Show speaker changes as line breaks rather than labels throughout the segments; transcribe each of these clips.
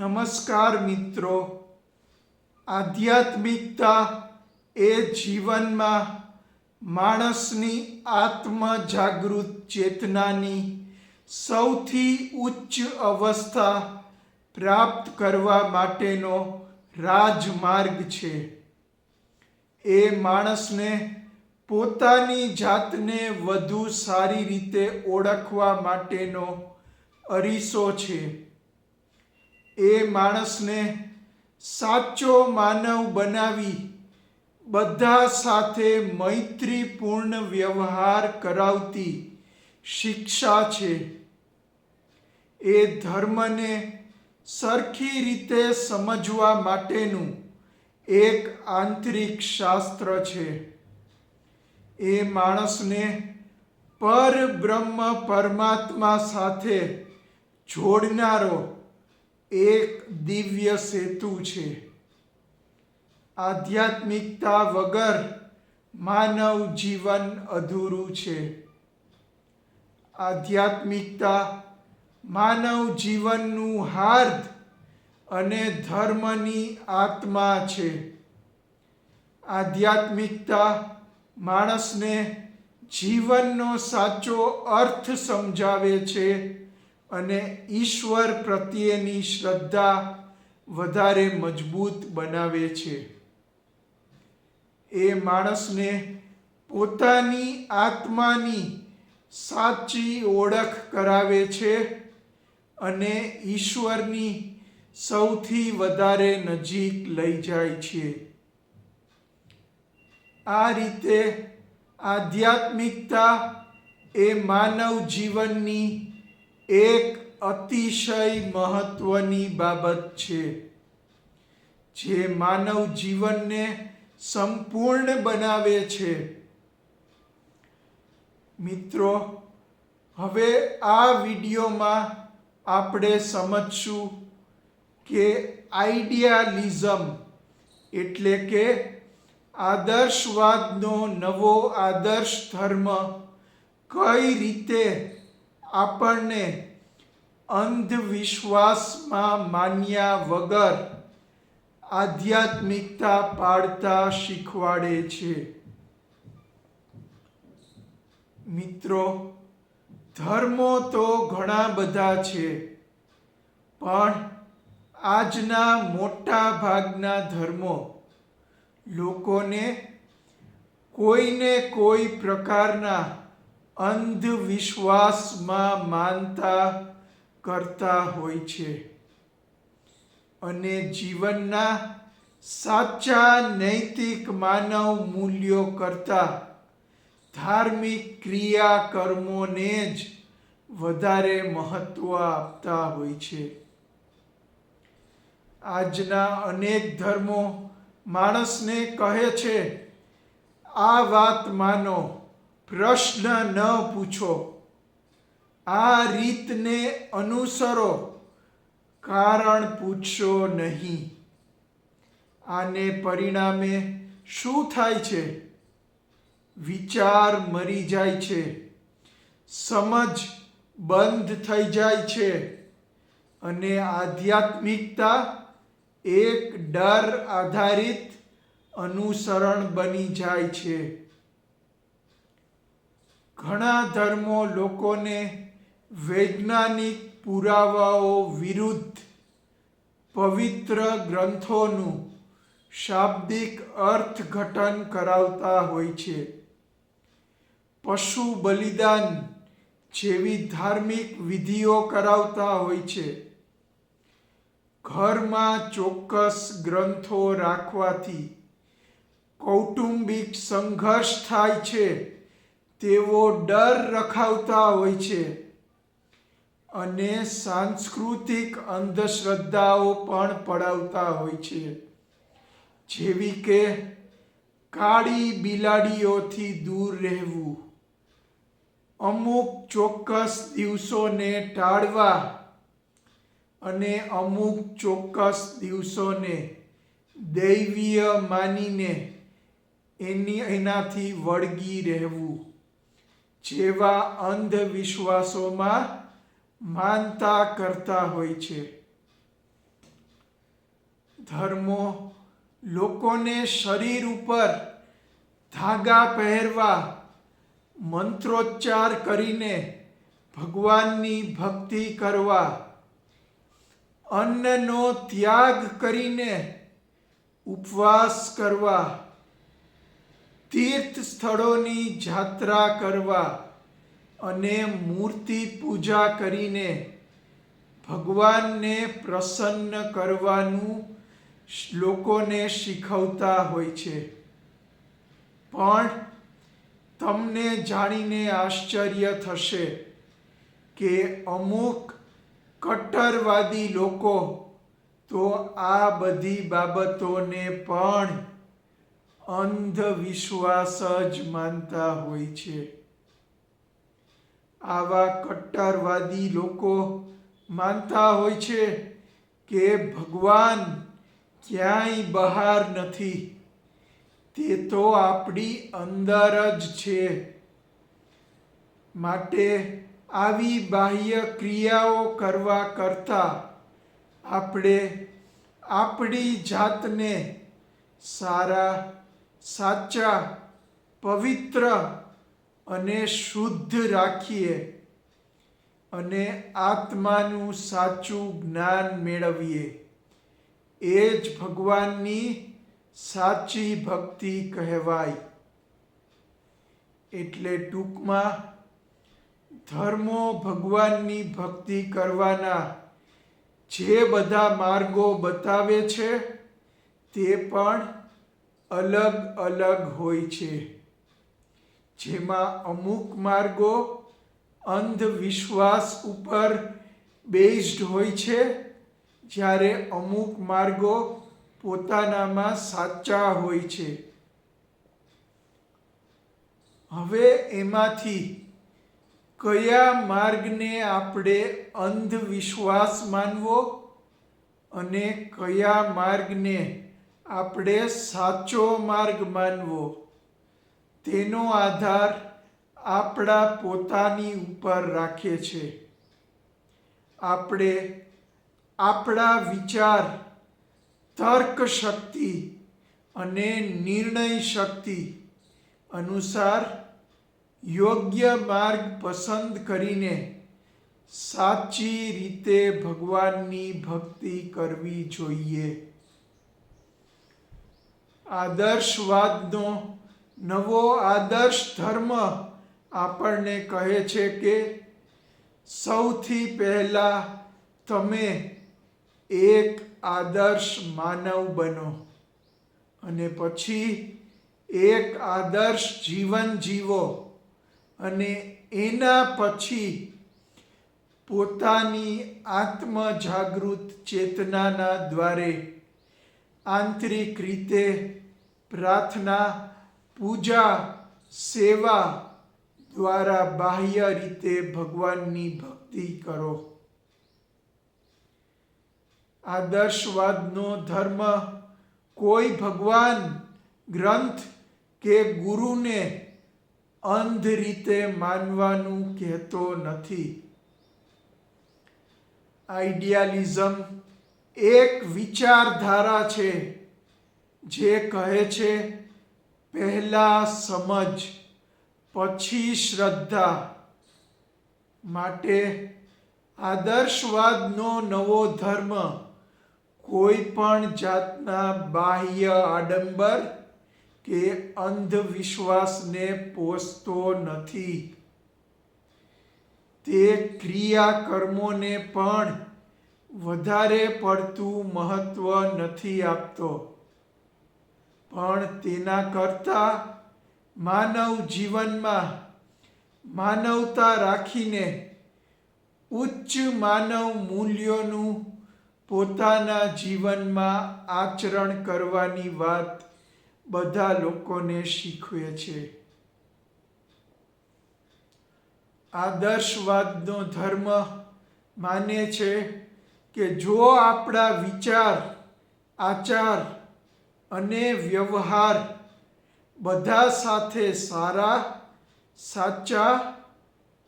નમસ્કાર મિત્રો, આધ્યાત્મિકતા એ જીવનમાં માણસની આત્મજાગૃત ચેતનાની સૌથી ઉચ્ચ અવસ્થા પ્રાપ્ત કરવા માટેનો રાજમાર્ગ છે. એ માણસને પોતાની જાતને વધુ સારી રીતે ઓળખવા માટેનો અરીસો છે. એ માણસને સાચો માનવ બનાવી બધા સાથે મૈત્રીપૂર્ણ વ્યવહાર કરાવતી શિક્ષા છે. એ ધર્મને સરખી રીતે સમજવા માટેનું એક આંતરિક શાસ્ત્ર છે. એ માણસને પરબ્રહ્મ પરમાત્મા સાથે જોડનારો એક દિવ્ય સેતુ છે. આધ્યાત્મિકતા વગર માનવ જીવન અધૂરું છે. આધ્યાત્મિકતા માનવ જીવનનું હાર્દ અને ધર્મની આત્મા છે. આધ્યાત્મિકતા માણસને જીવનનો સાચો અર્થ સમજાવે છે અને ઈશ્વર પ્રત્યેની શ્રદ્ધા વધારે મજબૂત બનાવે છે. એ માણસને પોતાની આત્માની સાચી ઓળખ કરાવે છે અને ઈશ્વરની સૌથી વધારે નજીક લઈ જાય છે. આ રીતે આધ્યાત્મિકતા એ માનવ જીવનની એક અતિશય મહત્વની બાબત છે, જે માનવ જીવનને સંપૂર્ણ બનાવે છે. મિત્રો, હવે આ વિડીયોમાં આપણે સમજશું કે આઈડિયાલિઝમ એટલે કે આદર્શવાદનો નવો આદર્શ ધર્મ કઈ રીતે આપણને અંધવિશ્વાસમાં માન્યા વગર આધ્યાત્મિકતા પાળતા શીખવાડે છે. મિત્રો, ધર્મો તો ઘણા બધા છે, પણ આજના મોટા ભાગના ધર્મો લોકોને કોઈને કોઈ પ્રકારના અંધવિશ્વાસમાં માનતા કરતા હોય છે અને જીવનના સાચા નૈતિક માનવ મૂલ્યો કરતાં ધાર્મિક ક્રિયાકર્મોને જ વધારે મહત્વ આપતા હોય છે. આજના અનેક ધર્મો માણસને કહે છે, આ વાત માનો, પ્રશ્ન ન પૂછો, આ રીતને અનુસરો, કારણ પૂછશો નહીં. આને પરિણામે શું થાય છે? વિચાર મરી જાય છે, સમજ બંધ થઈ જાય છે અને આધ્યાત્મિકતા એક ડર આધારિત અનુસરણ બની જાય છે. ઘણા ધર્મો લોકોને વૈજ્ઞાનિક પુરાવાઓ વિરુદ્ધ પવિત્ર ગ્રંથોનું શાબ્દિક અર્થઘટન કરાવતા હોય છે. પશુ બલિદાન જેવી ધાર્મિક વિધિઓ કરાવતા હોય છે. ઘરમાં ચોક્કસ ગ્રંથો રાખવાથી કૌટુંબિક સંઘર્ષ થાય છે તેવો ડર રખાવતા હોય છે અને સાંસ્કૃતિક અંધશ્રદ્ધાઓ પણ પડાવતા હોય છે, જેવી કે કાળી બિલાડીઓથી દૂર રહેવું, અમુક ચોક્કસ દિવસોને ટાળવા અને અમુક ચોક્કસ દિવસોને દૈવીય માનીને એનાથી વળગી રહેવું જેવા અંધવિશ્વાસોમાં માનતા કરતા હોય છે. ધર્મો લોકોને શરીર ઉપર ધાગા પહેરવા મંત્રોચ્ચાર કરીને ભગવાનની ભક્તિ કરવા, અન્નનો ત્યાગ કરીને ઉપવાસ કરવા, તીર્થ સ્થળોની જાત્રા કરવા અને મૂર્તિ પૂજા કરીને ભગવાનને પ્રસન્ન કરવાનું લોકોને શીખવતા હોય છે. પણ તમને જાણીને આશ્ચર્ય થશે કે અમુક કટ્ટરવાદી લોકો તો આ બધી બાબતોને પણ અંધવિશ્વાસ જ માનતા હોય છે. આવા કટ્ટરવાદી લોકો માનતા હોય છે કે ભગવાન ક્યાંય બહાર નથી, તે તો આપણી અંદર જ છે. માટે આવી બાહ્ય ક્રિયાઓ કરવા કરતાં આપણે આપણી જાતને સારા, સાચા, પવિત્ર અને શુદ્ધ રાખીએ અને આત્માનું સાચું જ્ઞાન મેળવીએ. એ જ ભગવાનની સાચી ભક્તિ કહેવાય. એટલે ટૂંકમાં ધર્મો ભગવાનની ભક્તિ કરવાના જે બધા માર્ગો બતાવે છે તે પણ અલગ અલગ હોય છે. જેમાં અમુક માર્ગો અંધવિશ્વાસ ઉપર બેઝડ હોય છે, જ્યારે અમુક માર્ગો પોતાનામાં સાચા હોય છે. હવે એમાંથી કયા માર્ગને આપણે અંધવિશ્વાસ માનવો અને કયા માર્ગને આપણે સાચો માર્ગ માનવો, તેનો આધાર આપણા પોતાની ઉપર રાખે છે. આપણે આપણા વિચાર, તર્ક શક્તિ અને નિર્ણય શક્તિ અનુસાર યોગ્ય માર્ગ પસંદ કરીને સાચી રીતે ભગવાનની ભક્તિ કરવી જોઈએ. આદર્શવાદનો નવો આદર્શ ધર્મ આપણને કહે છે કે સૌથી પહેલા તમે એક આદર્શ માનવ બનો અને પછી એક આદર્શ જીવન જીવો અને એના પછી પોતાની આત્મજાગૃત ચેતનાના દ્વારે આંતરિક રીતે પ્રાર્થના, પૂજા, સેવા દ્વારા બાહ્ય રીતે ભગવાનની ભક્તિ કરો. આદર્શવાદનો ધર્મ કોઈ ભગવાન, ગ્રંથ કે ગુરુને અંધ રીતે માનવાનું કહેતો નથી. આઈડિયાલિઝમ એક વિચારધારા છે જે કહે છે પહેલા સમજ પછી શ્રદ્ધા. માટે આદર્શવાદનો નવો ધર્મ કોઈ પણ જાતના બાહ્ય આડંબર કે અંધવિશ્વાસને પોષતો નથી. તે ક્રિયા કર્મોને પણ વધારે પડતું મહત્વ નથી આપતો, પણ તેના કરતાં માનવ જીવનમાં માનવતા રાખીને ઉચ્ચ માનવ મૂલ્યોનું પોતાના જીવનમાં આચરણ કરવાની વાત બધા લોકોને શીખવે છે. આદર્શવાદનો ધર્મ માને છે કે જો આપણા વિચાર, આચાર અને વ્યવહાર બધા સાથે સારા, સાચા,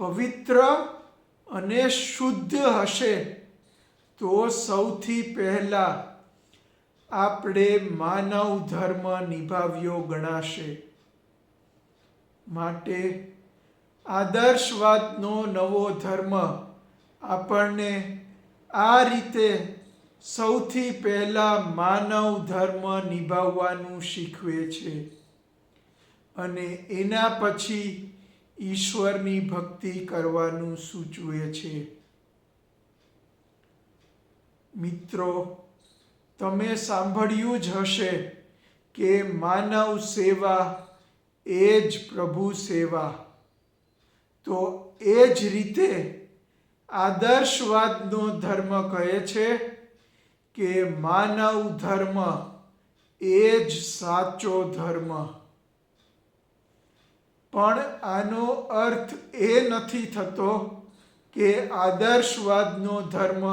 પવિત્ર અને શુદ્ધ હશે તો સૌથી પહેલા આપણે માનવ ધર્મ નિભાવ્યો ગણાશે. માટે આદર્શવાદનો નવો ધર્મ આપણને આ રીતે સૌથી પહેલા માનવ ધર્મ નિભાવવાનું શીખવે છે અને એના પછી ઈશ્વરની ભક્તિ કરવાનું સૂચવે છે. મિત્રો, તમે સાંભળ્યું જ હશે કે માનવ સેવા એ જ પ્રભુ સેવા. તો એ જ રીતે આદર્શવાદનો ધર્મ કહે છે કે માનવ ધર્મ એ જ સાચો ધર્મ. પણ આનો અર્થ એ નથી થતો કે આદર્શવાદનો ધર્મ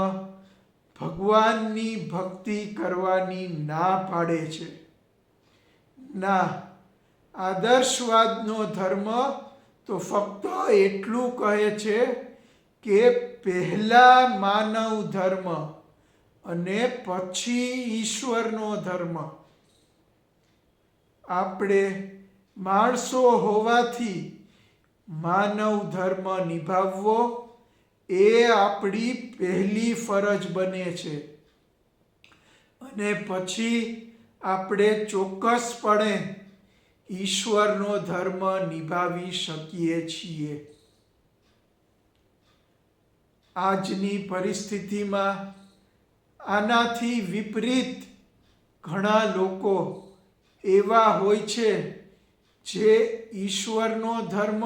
ભગવાનની ભક્તિ કરવાની ના પાડે છે. ના, આદર્શવાદનો ધર્મ તો ફક્ત એટલું કહે છે કે પહેલા માનવ ધર્મ અને પછી ઈશ્વરનો ધર્મ. આપણે માણસો હોવાથી માનવ ધર્મ નિભાવવો એ આપણી પહેલી ફરજ બને છે અને પછી આપણે ચોક્કસપણે ઈશ્વરનો ધર્મ નિભાવી શકીએ છીએ. આજની પરિસ્થિતિમાં આનાથી વિપરીત ઘણા લોકો એવા હોય છે જે ઈશ્વરનો ધર્મ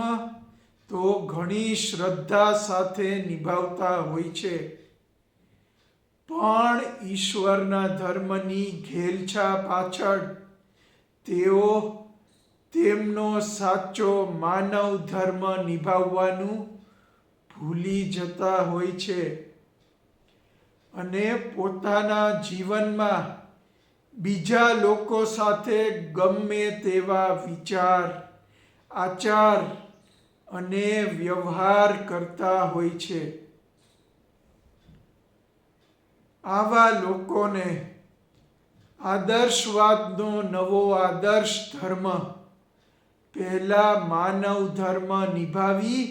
તો ઘણી શ્રદ્ધા સાથે નિભાવતા હોય છે, પણ ઈશ્વરના ધર્મની ઘેલછા પાછળ તેઓ તેમનો સાચો માનવ ધર્મ નિભાવવાનું ભૂલી જતા હોય છે અને પોતાના જીવનમાં બીજા લોકો સાથે ગમે તેવા વિચાર, આચાર અને વ્યવહાર કરતા હોય છે. આવા લોકોને આદર્શવાદનો નવો આદર્શ ધર્મ પહેલા માનવ ધર્મ નિભાવી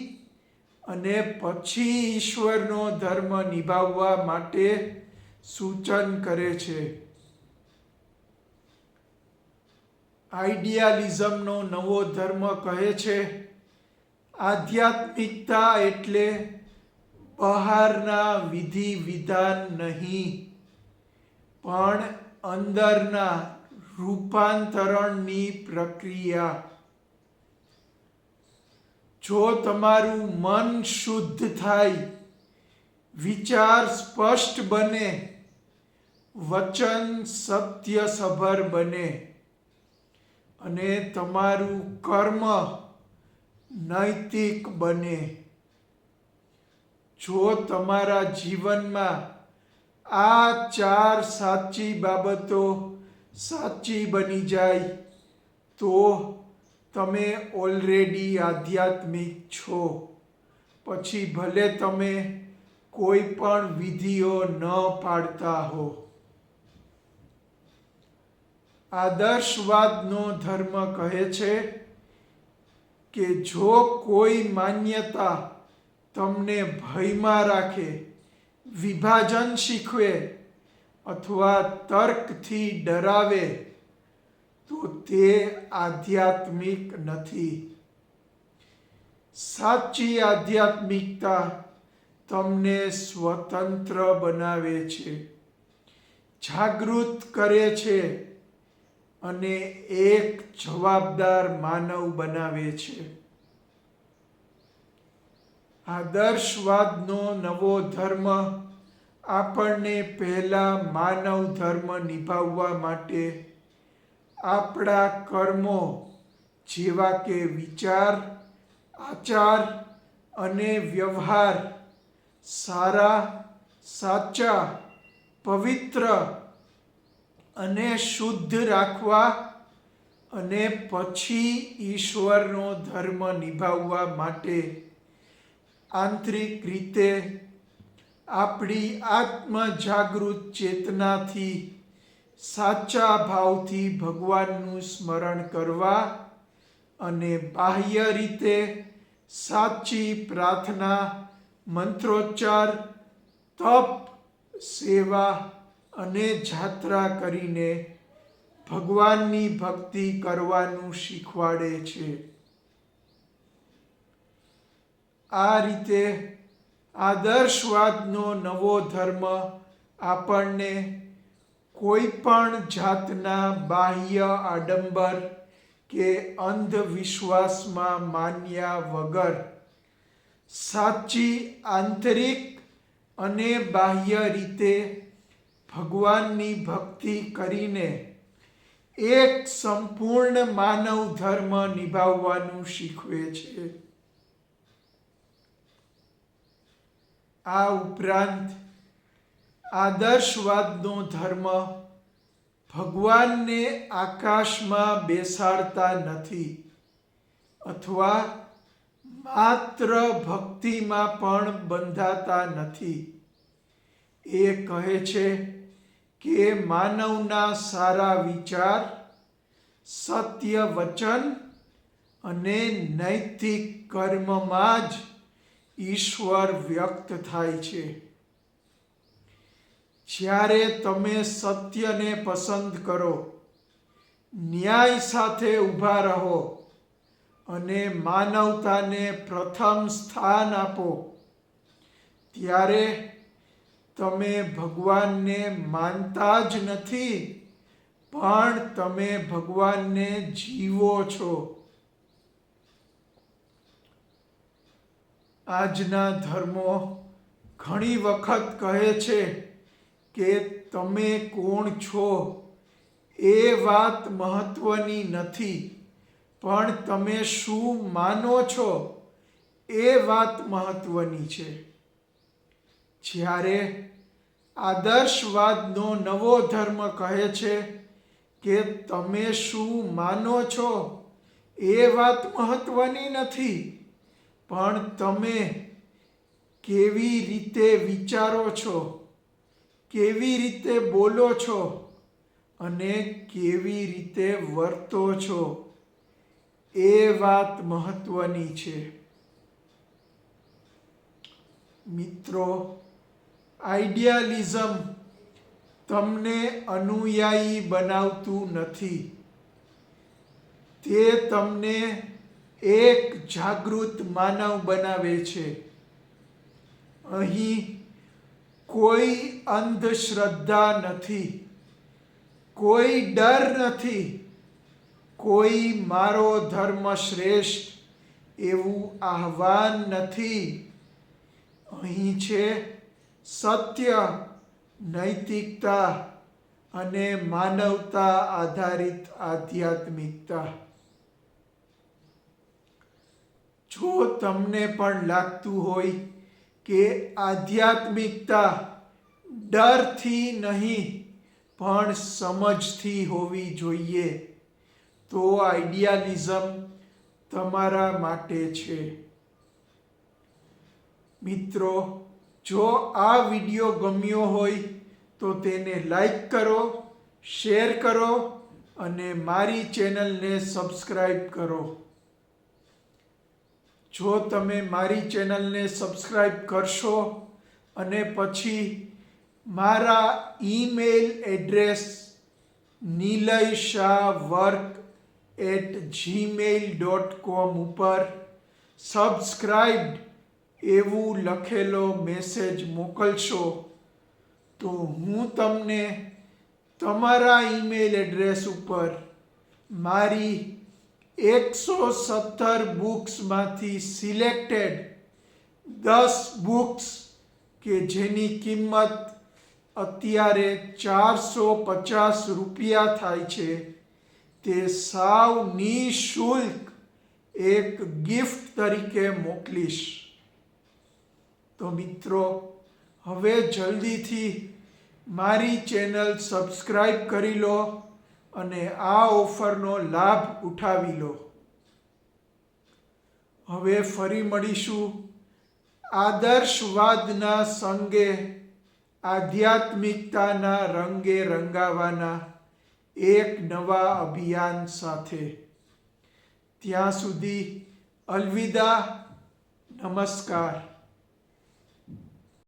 અને પછી ઈશ્વરનો ધર્મ નિભાવવા માટે સૂચન કરે છે. આઈડિયાલિઝમનો નવો ધર્મ કહે છે આધ્યાત્મિકતા એટલે બહારના વિધિ વિધાન નહીં, પણ અંદરના રૂપાંતરણની પ્રક્રિયા. જો તમારું મન શુદ્ધ થાય, વિચાર સ્પષ્ટ બને, વચન સત્યસભર બને અને તમારું કર્મ નૈતિક બને, જો તમારા જીવનમાં આ 4 સાચી બાબતો સાચી બની જાય તો તમે ઓલરેડી આધ્યાત્મિક છો, પછી ભલે તમે કોઈ પણ વિધિઓ ન પાળતા હો. આદર્શવાદનો ધર્મ કહે છે કે જો કોઈ માન્યતા તમને ભયમાં રાખે, વિભાજન શીખવે અથવા તર્કથી ડરાવે તો તે આધ્યાત્મિક નથી. સાચી આધ્યાત્મિકતા તમને સ્વતંત્ર બનાવે છે, જાગૃત કરે છે અને એક જવાબદાર માનવ બનાવે છે. આદર્શવાદનો નવો ધર્મ આપણને પહેલા માનવ ધર્મ નિભાવવા માટે આપણા કર્મો જેવા કે વિચાર, આચાર અને વ્યવહાર સારા, સાચા, પવિત્ર અને શુદ્ધ રાખવા અને પછી ઈશ્વરનો ધર્મ નિભાવવા માટે આંતરિક રીતે આપણી આત્મ જાગૃત ચેતનાથી સાચા ભાવથી ભગવાનનું સ્મરણ કરવા અને બાહ્ય રીતે સાચી પ્રાર્થના, મંત્રોચ્ચાર, તપ, સેવા અને જાત્રા કરીને ભગવાનની ભક્તિ કરવાનું શીખવાડે છે. આ રીતે આદર્શવાદનો નવો ધર્મ આપણને કોઈ પણ જાતના બાહ્ય આડંબર કે અંધવિશ્વાસમાં માન્યા વગર સાચી આંતરિક અને બાહ્ય રીતે ભગવાનની ભક્તિ કરીને એક સંપૂર્ણ માનવ ધર્મ નિભાવવાનું શીખવે છે. આ ઉપરાંત આદર્શવાદનો ધર્મ ભગવાનને આકાશમાં બેસાડતા નથી અથવા માત્ર ભક્તિમાં પણ બંધાતા નથી. એ કહે છે કે માનવના સારા વિચાર, સત્ય વચન અને નૈતિક કર્મમાં જ ઈશ્વર વ્યક્ત થાય છે. જ્યારે તમે સત્યને પસંદ કરો, ન્યાય સાથે ઊભા રહો અને માનવતાને પ્રથમ સ્થાન આપો, ત્યારે તમે ભગવાનને માનતા જ નથી, પણ તમે ભગવાનને જીવો છો. આજના ધર્મો ઘણી વખત કહે છે કે તમે કોણ છો એ વાત મહત્વની નથી, પણ તમે શું માનો છો એ વાત મહત્વની છે. જ્યારે આદર્શવાદનો નવો ધર્મ કહે છે કે તમે શું માનો છો એ વાત મહત્વની નથી, પણ તમે કેવી રીતે વિચારો છો, કેવી રીતે બોલો છો અને કેવી રીતે વર્તો છો એ વાત મહત્વની છે. મિત્રો, આઈડિયાલિઝમ તમને અનુયાયી બનાવતું નથી. તે તમને એક જાગૃત માનવ બનાવે છે. અહીં કોઈ અંધશ્રદ્ધા નથી, કોઈ ડર નથી, કોઈ મારો ધર્મ શ્રેષ્ઠ એવું આહ્વાન નથી. અહીં છે સત્ય, નૈતિકતા અને માનવતા આધારિત આધ્યાત્મિકતા. જો તમને પણ લાગતું હોય કે આધ્યાત્મિકતા ડરથી નહીં પણ સમજથી હોવી જોઈએ, તો આઈડિયાલિઝમ તમારા માટે છે. મિત્રો, જો આ વિડીયો ગમ્યો હોય તો તેને લાઈક કરો, શેર કરો અને મારી ચેનલને સબસ્ક્રાઈબ કરો. જો તમે મારી ચેનલને સબસ્ક્રાઈબ કરશો અને પછી મારા ઈમેલ એડ્રેસ nilayshahwork@gmail.com ઉપર સબસ્ક્રાઈબ્ડ એવું લખેલો મેસેજ મોકલશો તો હું તમને તમારા ઈમેલ એડ્રેસ ઉપર મારી 117 બુક્સમાંથી સિલેક્ટેડ 10 બુક્સ કે જેની કિંમત અત્યારે 450 રૂપિયા થાય છે, તે સાવ નિઃશુલ્ક એક ગિફ્ટ તરીકે મોકલીશ. તો મિત્રો, હવે જલ્દીથી મારી ચેનલ સબસ્ક્રાઈબ કરી લો અને આ ઓફરનો લાભ ઉઠાવી લો. હવે ફરી મળીશું આદર્શવાદના સંગે આધ્યાત્મિકતાના રંગે રંગાવાના એક નવા અભિયાન સાથે. ત્યાં સુધી અલવિદા, નમસ્કાર.